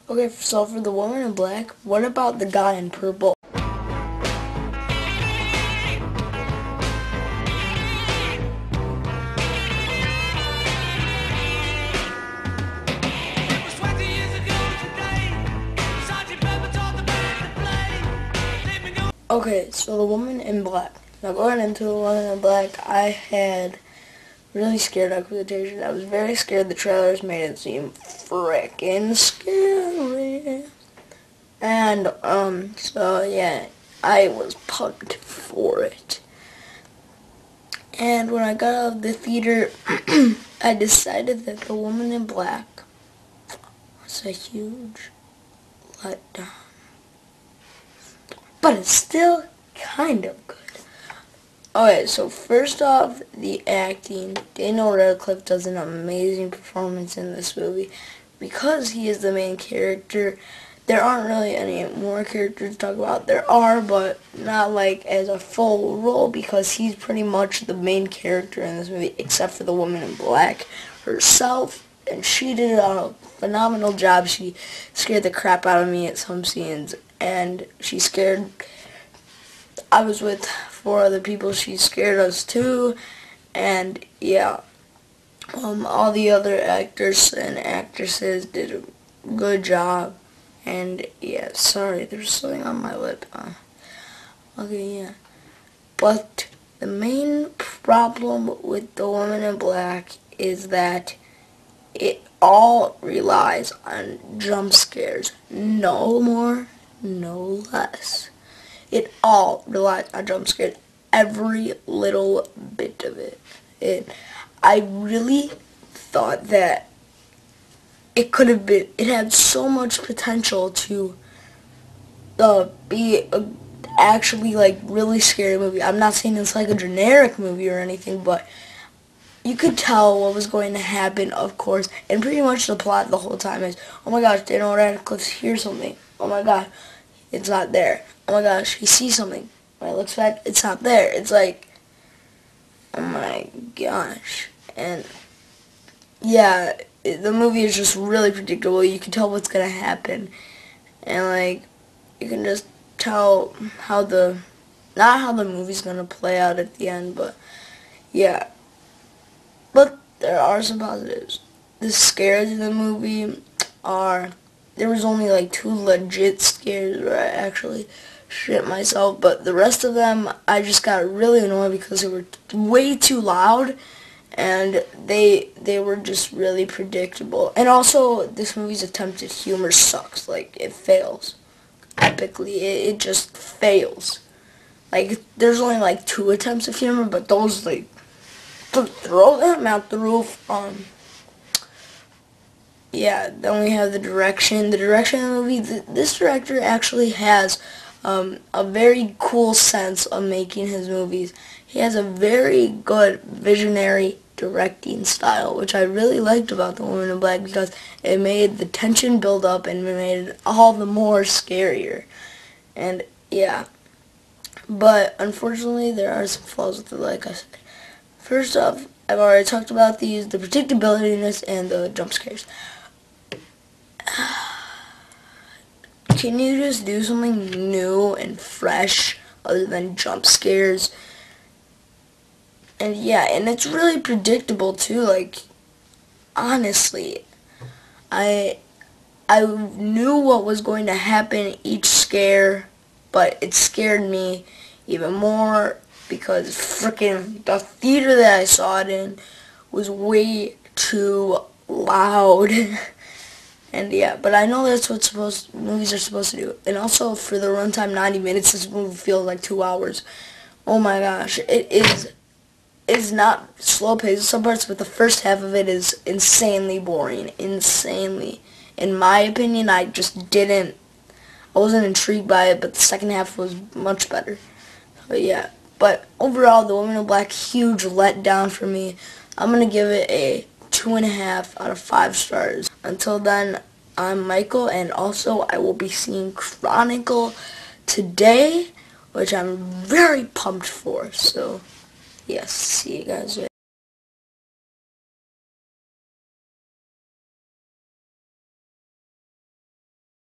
Okay, so for the woman in black, what about the guy in purple? Okay, so the woman in black. Now going into the woman in black, I had really scared expectations. I was very scared. The trailers made it seem frickin' scary. And, so yeah, I was pumped for it. And when I got out of the theater, I decided that the woman in black was a huge letdown. But it's still kind of good. Okay, so first off, the acting. Daniel Radcliffe does an amazing performance in this movie. Because he is the main character, there aren't really any more characters to talk about. There are, but not like as a full role because he's pretty much the main character in this movie, except for the woman in black herself. And she did a phenomenal job. She scared the crap out of me at some scenes. And she scared... I was with 4 other people. She scared us too. And yeah, all the other actors and actresses did a good job. And yeah, sorry, there's something on my lip. Okay, yeah. But the main problem with the woman in black is that it all relies on jump scares. No more, no less. It all relies on jump scares. Every little bit of it. I really thought that it could have been, it had so much potential to be a actually like really scary movie. I'm not saying it's like a generic movie or anything, but you could tell what was going to happen, of course, and pretty much the plot the whole time is, oh my gosh, Daniel Radcliffe hears something. Oh my god, it's not there. Oh my gosh, he sees something. When he looks back, it's not there. It's like, oh my gosh. And yeah, the movie is just really predictable. You can tell what's going to happen. And like, you can just tell how not how the movie's going to play out at the end, but yeah. But there are some positives. The scares in the movie are, there was only like 2 legit scares where I actually shit myself, but the rest of them I just got really annoyed because they were way too loud and they were just really predictable. And also this movie's attempt at humor sucks. Like, it fails epically. It just fails. Like, there's only like 2 attempts at humor, but those, like, throw them out the roof. Yeah, then we have the direction. The direction of the movie, this director actually has a very cool sense of making his movies. He has a very good visionary directing style, which I really liked about The Woman in Black because it made the tension build up and it made it all the more scarier. And yeah, but unfortunately there are some flaws with it, like I said. First off, I've already talked about these, the predictability and the jump scares. Can you just do something new and fresh other than jump scares? And yeah, and it's really predictable too. Like, honestly, I knew what was going to happen each scare, but it scared me even more because frickin' the theater that I saw it in was way too loud. And yeah, but I know that's what movies are supposed to do. And also for the runtime 90 minutes, this movie feels like 2 hours. Oh my gosh, it's not slow paced in some parts, but the first half of it is insanely boring. Insanely. In my opinion, I wasn't intrigued by it, but the second half was much better. But yeah, but overall, The Woman in Black, huge letdown for me. I'm going to give it a 2.5 out of 5 stars. Until then, I'm Michael, and also I will be seeing Chronicle today, which I'm very pumped for. So, yes, see you guys later.